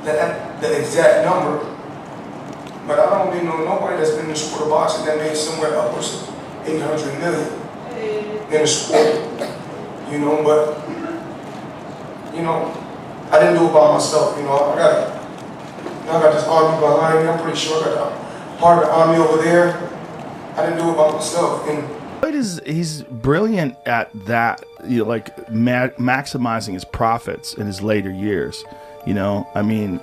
the exact number, but I don't really know nobody that's been in the sport of boxing that made somewhere upwards of 800 million in the sport, you know, but, you know, I didn't do it by myself, you know, I got this army behind me. I'm pretty sure I got a part of the army over there. I didn't do it by myself. And he's brilliant at that, you know, like maximizing his profits in his later years. You know, I mean,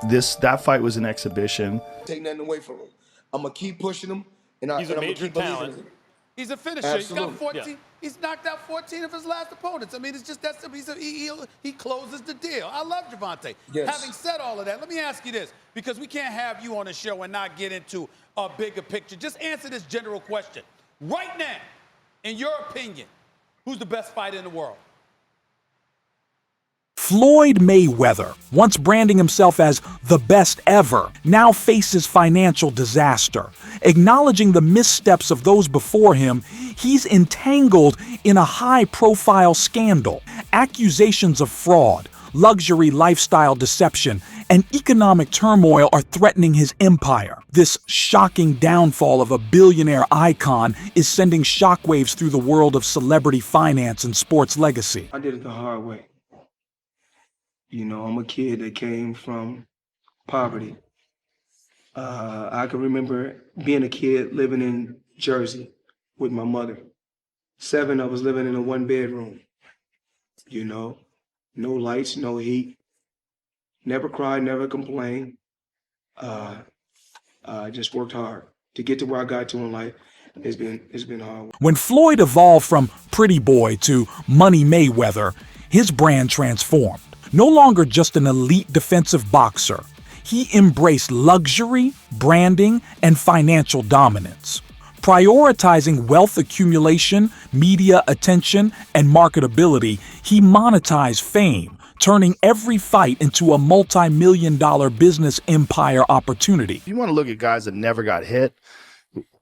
that fight was an exhibition. Take nothing away from him. I'm gonna keep pushing him, and he's a major talent. He's a finisher. Absolutely. He's got 14. Yeah. He's knocked out 14 of his last opponents. I mean, it's just that simple. He closes the deal. I love Gervonta. Yes. Having said all of that, let me ask you this, because we can't have you on the show and not get into a bigger picture. Just answer this general question. Right now, in your opinion, who's the best fighter in the world? Floyd Mayweather, once branding himself as the best ever, now faces financial disaster. Acknowledging the missteps of those before him, he's entangled in a high-profile scandal. Accusations of fraud, luxury lifestyle deception, and economic turmoil are threatening his empire. This shocking downfall of a billionaire icon is sending shockwaves through the world of celebrity finance and sports legacy. I did it the hard way. You know, I'm a kid that came from poverty. I can remember being a kid living in Jersey with my mother. 7 of us living in a 1-bedroom. You know, no lights, no heat. Never cried, never complained. Just worked hard to get to where I got to in life. It's been hard. When Floyd evolved from pretty boy to Money Mayweather, his brand transformed. No longer just an elite defensive boxer, he embraced luxury, branding, and financial dominance. Prioritizing wealth accumulation, media attention, and marketability, he monetized fame, turning every fight into a multi-million-dollar business empire opportunity. If you want to look at guys that never got hit,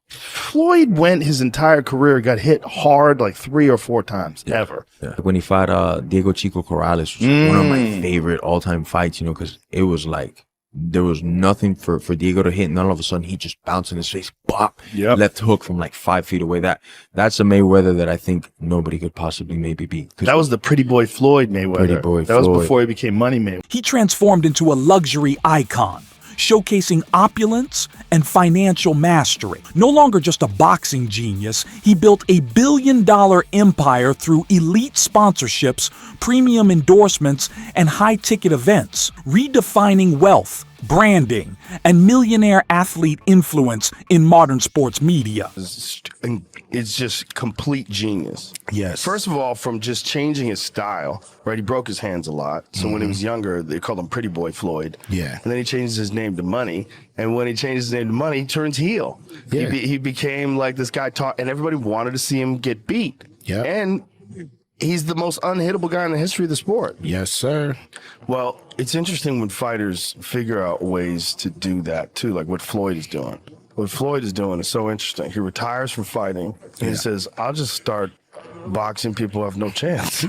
Floyd went his entire career, got hit hard like 3 or 4 times, ever. Yeah. When he fought Diego Chico Corrales, which was one of my favorite all-time fights, you know, because it was like there was nothing for Diego to hit, and then all of a sudden he just bounced in his face, bop, left hook from like 5 feet away. That's a Mayweather that I think nobody could possibly maybe beat. That was the pretty boy Floyd Mayweather. That was before he became Money Mayweather. He transformed into a luxury icon, showcasing opulence and financial mastery. No longer just a boxing genius, he built a billion-dollar empire through elite sponsorships, premium endorsements, and high-ticket events, redefining wealth, branding, and millionaire athlete influence in modern sports media. It's just complete genius. Yes. First of all, from just changing his style, right? He broke his hands a lot. So when he was younger, they called him Pretty Boy Floyd. Yeah. And then he changes his name to Money. And when he changes his name to Money, he turns heel. Yeah. He became like this guy and everybody wanted to see him get beat. Yeah. And he's the most unhittable guy in the history of the sport. Yes, sir. Well, it's interesting when fighters figure out ways to do that too, like what Floyd is doing. What Floyd is doing is so interesting. He retires from fighting and he says, I'll just start boxing people who have no chance.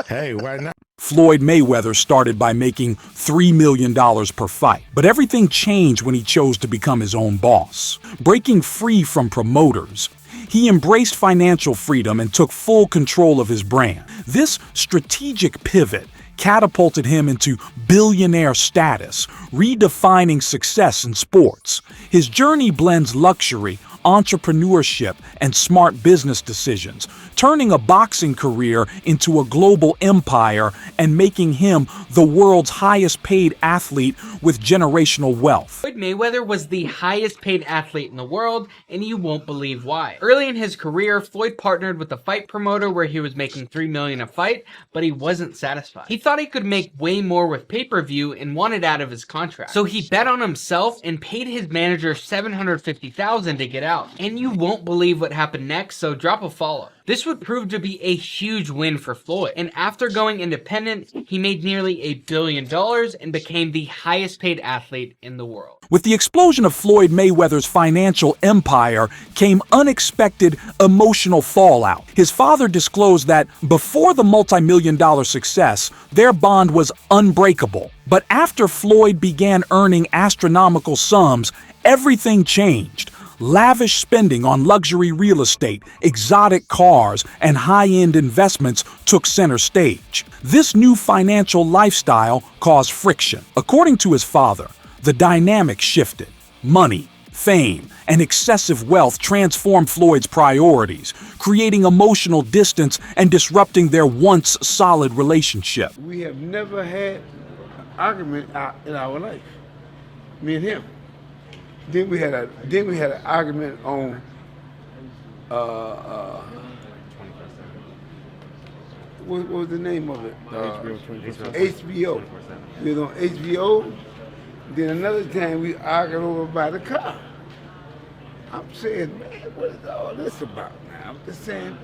Hey, why not? Floyd Mayweather started by making $3 million per fight, but everything changed when he chose to become his own boss. Breaking free from promoters, he embraced financial freedom and took full control of his brand. This strategic pivot catapulted him into billionaire status, redefining success in sports. His journey blends luxury, entrepreneurship, and smart business decisions, turning a boxing career into a global empire and making him the world's highest paid athlete with generational wealth. Floyd Mayweather was the highest paid athlete in the world, and you won't believe why. Early in his career, Floyd partnered with a fight promoter where he was making $3 million a fight, but he wasn't satisfied. He thought he could make way more with pay-per-view and wanted out of his contract. So he bet on himself and paid his manager $750,000 to get out. out. And you won't believe what happened next, so drop a follow. This would prove to be a huge win for Floyd, and after going independent, he made nearly $1 billion and became the highest paid athlete in the world. With the explosion of Floyd Mayweather's financial empire came unexpected emotional fallout. His father disclosed that before the multi-million-dollar success, their bond was unbreakable. But after Floyd began earning astronomical sums, everything changed. Lavish spending on luxury real estate, exotic cars, and high-end investments took center stage. This new financial lifestyle caused friction. According to his father, the dynamic shifted. Money, fame, and excessive wealth transformed Floyd's priorities, creating emotional distance and disrupting their once solid relationship. We have never had an argument in our life, me and him. Then we had an argument on what was the name of it? HBO. We was on HBO. Then another time we argued over by the car. I'm saying, man, what is all this about now? I'm just saying,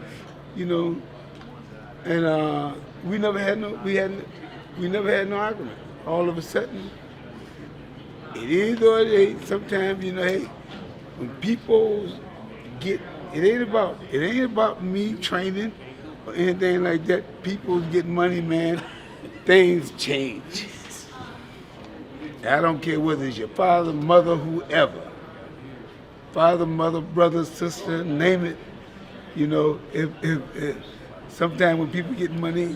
you know, and we never had no argument. All of a sudden, it is or it ain't. Sometimes, you know, hey, when people get, it ain't about me training or anything like that. People get money, man, things change. I don't care whether it's your father, mother, whoever. Father, mother, brother, sister, name it. You know, if sometimes when people get money.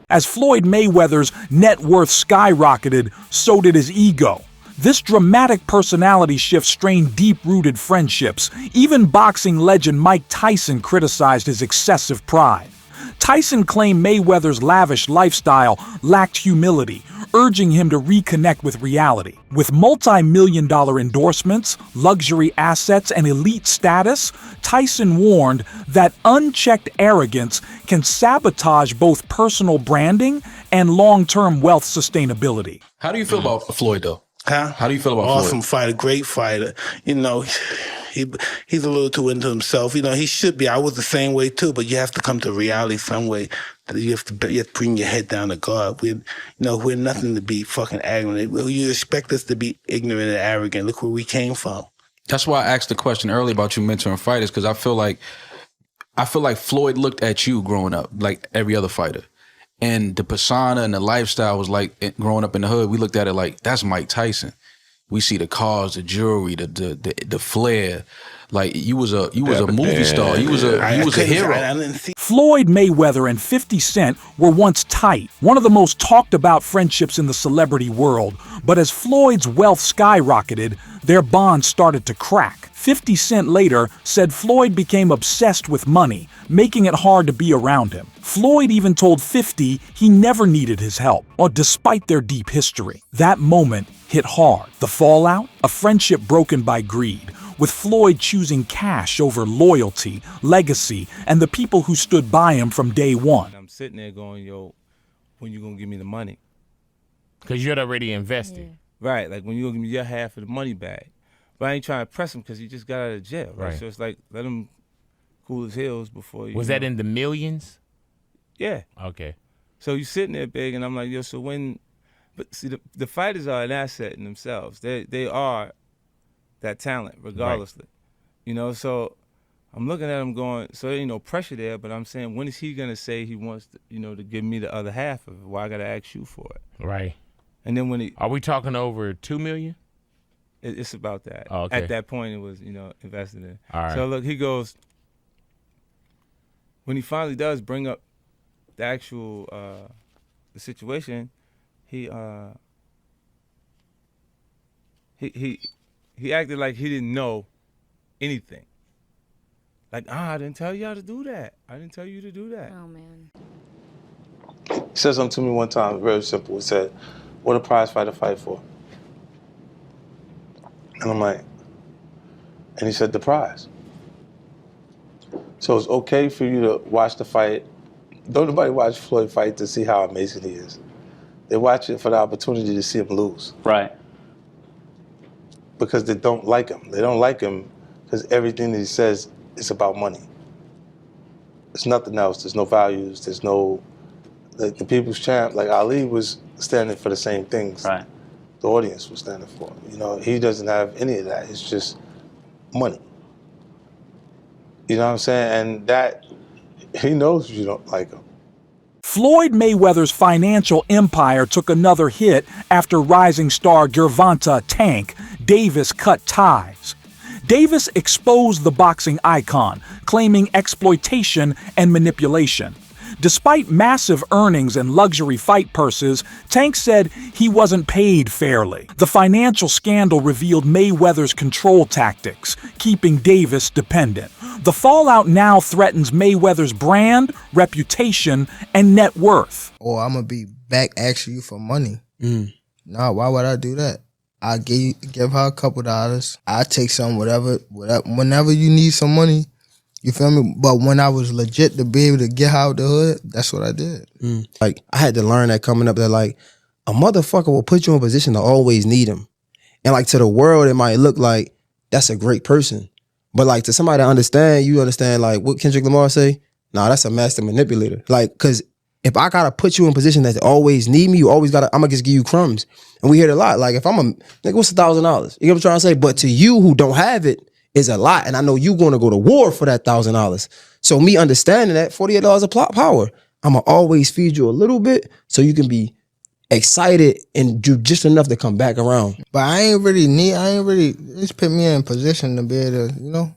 As Floyd Mayweather's net worth skyrocketed, so did his ego. This dramatic personality shift strained deep-rooted friendships. Even boxing legend Mike Tyson criticized his excessive pride. Tyson claimed Mayweather's lavish lifestyle lacked humility, urging him to reconnect with reality. With multi-million-dollar endorsements, luxury assets, and elite status, Tyson warned that unchecked arrogance can sabotage both personal branding and long-term wealth sustainability. How do you feel about Floyd, though? Huh? How do you feel about Awesome Floyd? fighter, great fighter. You know, he's a little too into himself. You know, he should be. I was the same way too, but you have to come to reality some way. You have to bring your head down to God. We're nothing to be fucking arrogant. You expect us to be ignorant and arrogant. Look where we came from. That's why I asked the question earlier about you mentoring fighters, because I feel like Floyd looked at you growing up like every other fighter. And the persona and the lifestyle was like, growing up in the hood, we looked at it like, that's Mike Tyson. We see the cars, the jewelry, the flair. Like you was a movie star. You was a hero. Floyd Mayweather and 50 Cent were once tight, one of the most talked about friendships in the celebrity world. But as Floyd's wealth skyrocketed, their bond started to crack. 50 Cent later said Floyd became obsessed with money, making it hard to be around him. Floyd even told 50 he never needed his help, or despite their deep history. That moment hit hard. The fallout? A friendship broken by greed, with Floyd choosing cash over loyalty, legacy, and the people who stood by him from day one. I'm sitting there going, yo, when you gonna give me the money? Because you'd already invested. Yeah. Right, like when you gonna give me your half of the money back. But I ain't trying to press him because he just got out of jail, right? So it's like, let him cool his heels before you. Was that in the millions? Yeah. Okay. So you sitting there big, and I'm like, yo, so when, but see, the fighters are an asset in themselves. They are that talent, regardlessly. Right. You know, so I'm looking at him going, so there ain't no pressure there, but I'm saying, when is he going to say he wants to, to give me the other half of it? Why I got to ask you for it? Right. And then when he... Are we talking over $2 million? It's about that. Oh, okay. At that point, it was, invested in. All right. So look, he goes, when he finally does bring up the actual, the situation, he acted like he didn't know anything. Like, I didn't tell y'all to do that. I didn't tell you to do that. Oh, man. He said something to me one time, very simple. He said, what a prize fighter fight for? And I'm like, and he said, the prize. So it's okay for you to watch the fight. Don't nobody watch Floyd fight to see how amazing he is. They watch it for the opportunity to see him lose. Right. Because they don't like him. They don't like him because because everything that he says is about money. There's nothing else. There's no values. There's no, like the people's champ, like Ali was standing for the same things the audience was standing for. You know, he doesn't have any of that. It's just money. You know what I'm saying? And that, he knows you don't like him. Floyd Mayweather's financial empire took another hit after rising star Gervonta "Tank" Davis cut ties. Davis exposed the boxing icon, claiming exploitation and manipulation. Despite massive earnings and luxury fight purses, Tank said he wasn't paid fairly. The financial scandal revealed Mayweather's control tactics, keeping Davis dependent. The fallout now threatens Mayweather's brand, reputation, and net worth. Or I'm gonna be back asking you for money. Nah, why would I do that? I give her a couple dollars. I take some, whatever, whenever you need some money. You feel me? But when I was legit to be able to get out the hood, that's what I did. Like, I had to learn that coming up that, like, a motherfucker will put you in a position to always need him. And, like, to the world, it might look like that's a great person. But, like, to somebody to understand, you understand, like, what Kendrick Lamar say? Nah, that's a master manipulator. Like, because if I got to put you in a position that always need me, you always got to, I'm going to just give you crumbs. And we hear it a lot. Like, if I'm nigga, what's $1,000? You know what I'm trying to say? But to you who don't have it, is a lot, and I know you going to go to war for that $1,000. So me understanding that $48 of plot power, I'm gonna always feed you a little bit so you can be excited and do just enough to come back around. But I ain't really just put me in a position to be able to, you know,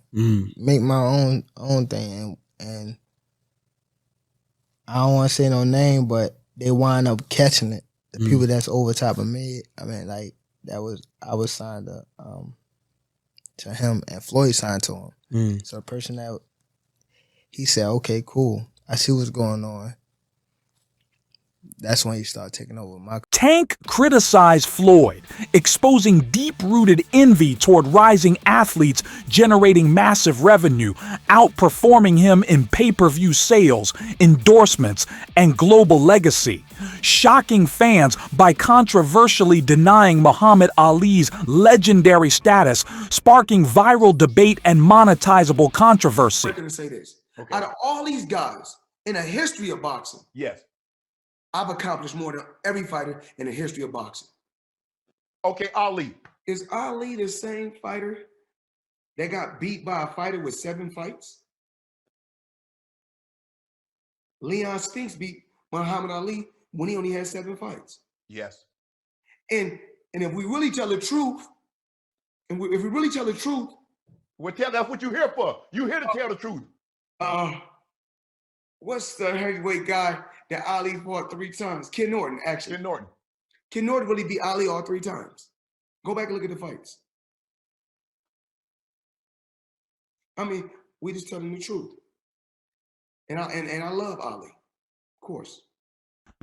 make my own thing, and I don't want to say no name, but they wind up catching it. The people that's over top of me, I mean, like I was signed to him, and Floyd signed to him. So the person that, he said, okay, cool, I see what's going on. That's when he started taking over my... Tank criticized Floyd, exposing deep-rooted envy toward rising athletes generating massive revenue, outperforming him in pay-per-view sales, endorsements, and global legacy. Shocking fans by controversially denying Muhammad Ali's legendary status, sparking viral debate and monetizable controversy. I'm going to say this. Okay. Out of all these guys in the history of boxing, yes, I've accomplished more than every fighter in the history of boxing. Okay, Ali. Is Ali the same fighter that got beat by a fighter with 7 fights? Leon Spinks beat Muhammad Ali when he only had 7 fights. Yes. And if we really tell the truth, if we really tell the truth, well, that's what you're here for. You're here to tell the truth. What's the heavyweight guy that Ali fought 3 times? Ken Norton, actually. Ken Norton. Ken Norton really beat Ali all 3 times. Go back and look at the fights. I mean, we just telling the truth. And I love Ali, of course.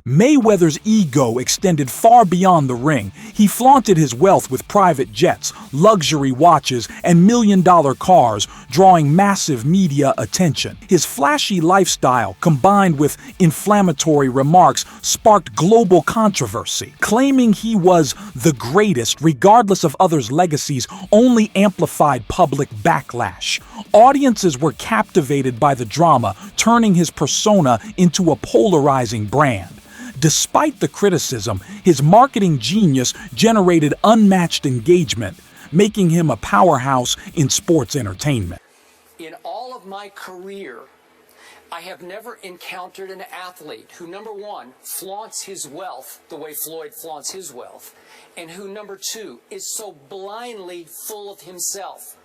Mayweather's ego extended far beyond the ring. He flaunted his wealth with private jets, luxury watches, and million-dollar cars, drawing massive media attention. His flashy lifestyle, combined with inflammatory remarks, sparked global controversy. Claiming he was the greatest, regardless of others' legacies, only amplified public backlash. Audiences were captivated by the drama, turning his persona into a polarizing brand. Despite the criticism, his marketing genius generated unmatched engagement, making him a powerhouse in sports entertainment. In all of my career, I have never encountered an athlete who, number one, flaunts his wealth the way Floyd flaunts his wealth, and who, number two, is so blindly full of himself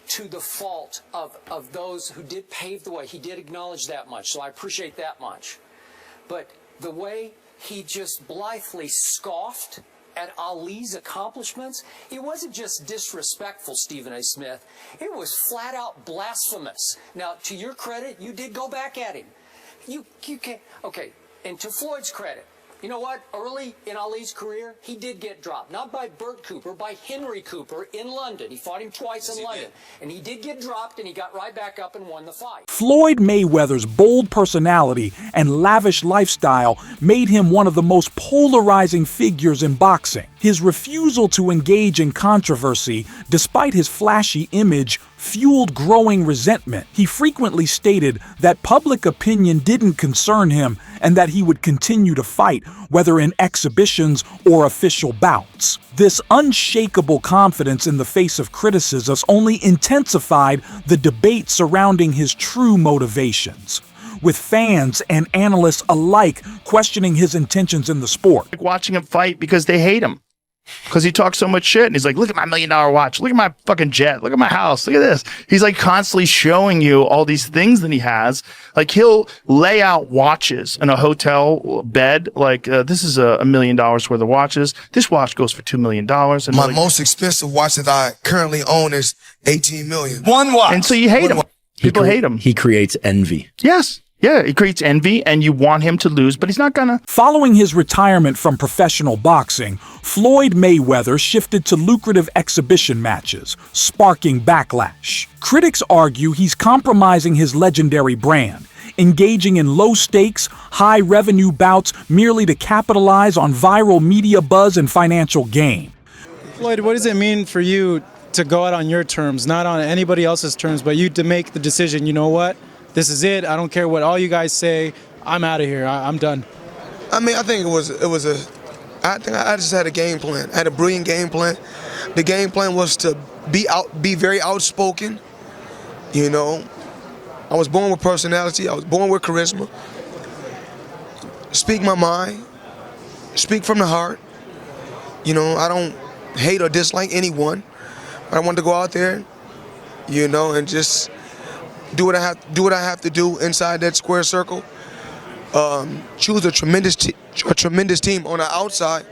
to the fault of those who did pave the way. He did acknowledge that much, so I appreciate that much. But the way he just blithely scoffed at Ali's accomplishments, it wasn't just disrespectful, Stephen A. Smith. It was flat out blasphemous. Now, to your credit, you did go back at him. You can't, okay, and to Floyd's credit, you know what? Early in Ali's career, he did get dropped. Not by Burt Cooper, by Henry Cooper in London. He fought him twice in London. And he did get dropped, and he got right back up and won the fight. Floyd Mayweather's bold personality and lavish lifestyle made him one of the most polarizing figures in boxing. His refusal to engage in controversy, despite his flashy image, fueled growing resentment. He frequently stated that public opinion didn't concern him and that he would continue to fight, whether in exhibitions or official bouts. This unshakable confidence in the face of criticisms only intensified the debate surrounding his true motivations, with fans and analysts alike questioning his intentions in the sport. Like watching him fight because they hate him. Because he talks so much shit, and he's like, look at my $1 million watch, look at my fucking jet, look at my house, look at this. He's like constantly showing you all these things that he has. Like he'll lay out watches in a hotel bed, like this is $1 million worth of watches. This watch goes for $2 million. And My like, most expensive watch that I currently own is $18 million. one watch. And so you hate him. People hate him. He creates envy. Yes. Yeah, it creates envy, and you want him to lose, but he's not gonna. Following his retirement from professional boxing, Floyd Mayweather shifted to lucrative exhibition matches, sparking backlash. Critics argue he's compromising his legendary brand, engaging in low-stakes, high-revenue bouts merely to capitalize on viral media buzz and financial gain. Floyd, what does it mean for you to go out on your terms, not on anybody else's terms, but you to make the decision, you know what? This is it. I don't care what all you guys say. I'm out of here. I'm done. I mean, I think I think I just had a game plan. I had a brilliant game plan. The game plan was to be very outspoken. You know, I was born with personality. I was born with charisma. Speak my mind. Speak from the heart. You know, I don't hate or dislike anyone. But I wanted to go out there, you know, and just do what I have to do inside that square circle. Choose a tremendous team on the outside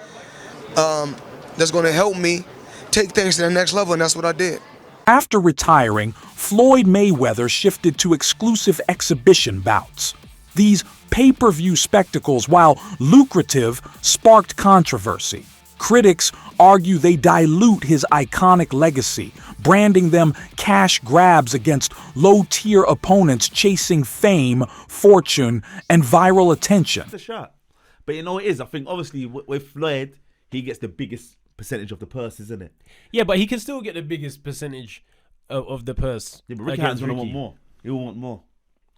that's going to help me take things to the next level, and that's what I did. After retiring, Floyd Mayweather shifted to exclusive exhibition bouts. These pay-per-view spectacles, while lucrative, sparked controversy. Critics argue they dilute his iconic legacy, branding them cash grabs against low-tier opponents chasing fame, fortune, and viral attention. It's a shot. But you know what it is? I think obviously with Floyd, he gets the biggest percentage of the purse, isn't it? Yeah, but he can still get the biggest percentage of the purse. Yeah, but Ricky Hatton's going to want more. He'll want more.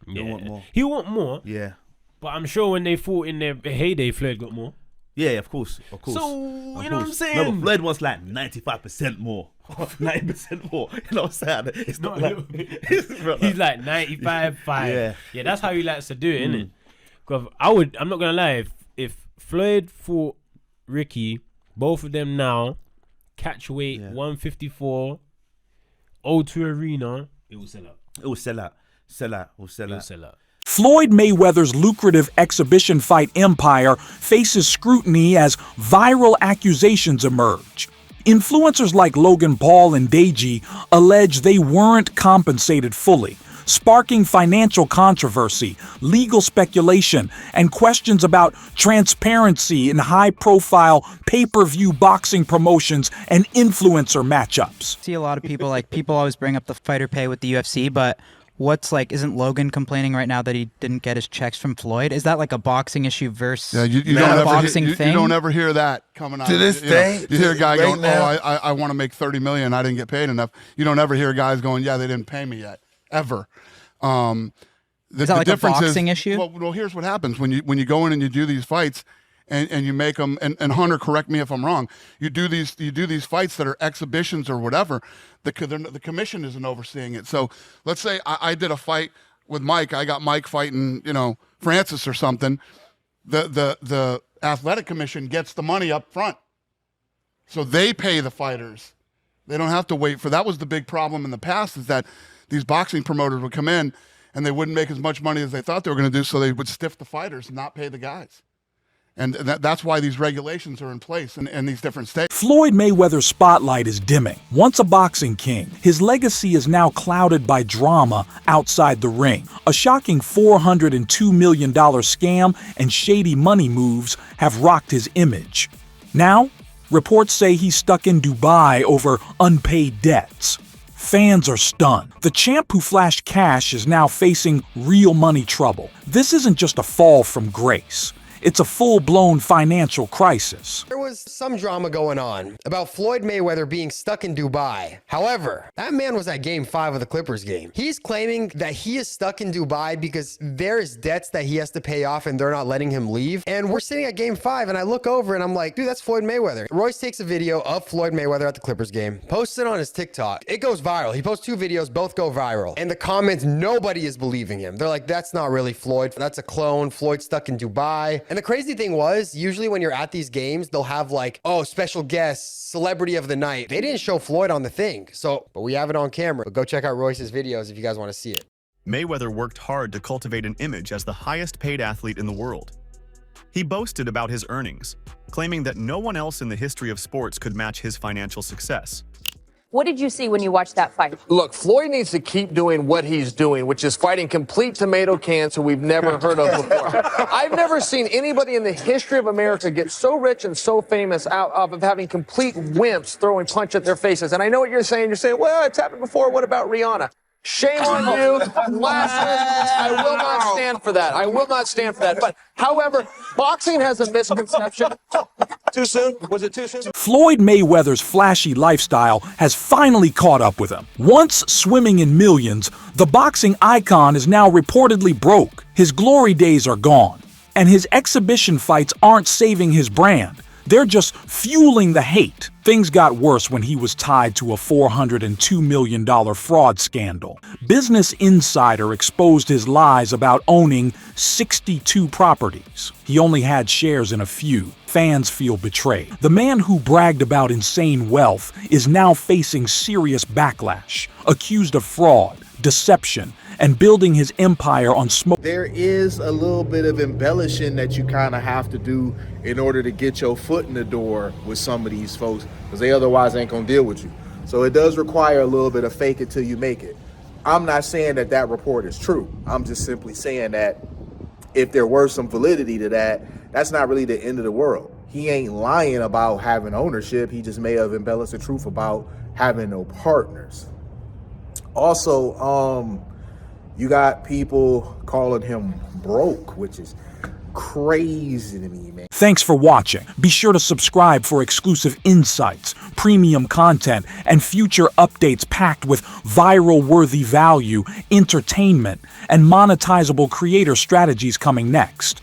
He'll want more. He'll want more. Yeah. But I'm sure when they fought in their heyday, Floyd got more. Yeah, of course. So, you know what I'm saying? No, but Floyd wants like 95% more. 90% more. You know what I'm saying? It's not like... He's like 95, 5. Yeah, that's how he likes to do it, isn't it? Because I'm not going to lie, if Floyd fought Ricky, both of them now, catch weight, 154, O2 Arena, it will sell out. It will sell out. It will sell out. Floyd Mayweather's lucrative exhibition fight empire faces scrutiny as viral accusations emerge. Influencers like Logan Paul and Deji allege they weren't compensated fully, sparking financial controversy, legal speculation, and questions about transparency in high-profile pay-per-view boxing promotions and influencer matchups. See a lot of people always bring up the fighter pay with the UFC, but isn't Logan complaining right now that he didn't get his checks from Floyd? Is that like a boxing issue versus you don't ever hear that coming out. To this day, you hear a guy going, now, I want to make $30 million, I didn't get paid enough. You don't ever hear guys going, yeah, they didn't pay me yet, ever. Is that like a boxing issue? Well, here's what happens when you go in and you do these fights, and you make them. And Hunter, correct me if I'm wrong. You do these fights that are exhibitions or whatever. The commission isn't overseeing it. So let's say I did a fight with Mike. I got Mike fighting, Francis or something. The athletic commission gets the money up front, so they pay the fighters. They don't have to wait for. That was the big problem in the past, is that these boxing promoters would come in and they wouldn't make as much money as they thought they were going to do, so they would stiff the fighters and not pay the guys. And that's why these regulations are in place in these different states. Floyd Mayweather's spotlight is dimming. Once a boxing king, his legacy is now clouded by drama outside the ring. A shocking $402 million scam and shady money moves have rocked his image. Now, reports say he's stuck in Dubai over unpaid debts. Fans are stunned. The champ who flashed cash is now facing real money trouble. This isn't just a fall from grace. it's a full-blown financial crisis. There was some drama going on about Floyd Mayweather being stuck in Dubai. However, that man was at Game 5 of the Clippers game. He's claiming that he is stuck in Dubai because there's debts that he has to pay off and they're not letting him leave. And we're sitting at Game 5 and I look over and I'm like, dude, that's Floyd Mayweather. Royce takes a video of Floyd Mayweather at the Clippers game, posts it on his TikTok. It goes viral. He posts 2 videos, both go viral. And the comments, nobody is believing him. They're like, that's not really Floyd. That's a clone. Floyd's stuck in Dubai. And the crazy thing was, usually when you're at these games, they'll have like, oh, special guest, celebrity of the night. They didn't show Floyd on the thing. But we have it on camera. But go check out Royce's videos if you guys want to see it. Mayweather worked hard to cultivate an image as the highest paid athlete in the world. He boasted about his earnings, claiming that no one else in the history of sports could match his financial success. What did you see when you watched that fight? Look, Floyd needs to keep doing what he's doing, which is fighting complete tomato cans who we've never heard of before. I've never seen anybody in the history of America get so rich and so famous out of having complete wimps throwing punch at their faces. And I know what you're saying. You're saying, well, it's happened before. What about Rihanna? Shame on you. Blasphemous. I will not stand for that. I will not stand for that. But, however, boxing has a misconception. Too soon? Was it too soon? Floyd Mayweather's flashy lifestyle has finally caught up with him. Once swimming in millions, the boxing icon is now reportedly broke. His glory days are gone, and his exhibition fights aren't saving his brand. They're just fueling the hate. Things got worse when he was tied to a $402 million fraud scandal. Business Insider exposed his lies about owning 62 properties. He only had shares in a few. Fans feel betrayed. The man who bragged about insane wealth is now facing serious backlash, accused of fraud, deception, and building his empire on smoke. There is a little bit of embellishing that you kind of have to do in order to get your foot in the door with some of these folks, because they otherwise ain't gonna deal with you. So it does require a little bit of fake it till you make it. I'm not saying that that report is true. I'm just simply saying that if there were some validity to that, that's not really the end of the world. He ain't lying about having ownership. He just may have embellished the truth about having no partners. Also, you got people calling him broke, which is crazy to me, man. Thanks for watching. Be sure to subscribe for exclusive insights, premium content, and future updates packed with viral-worthy value, entertainment, and monetizable creator strategies coming next.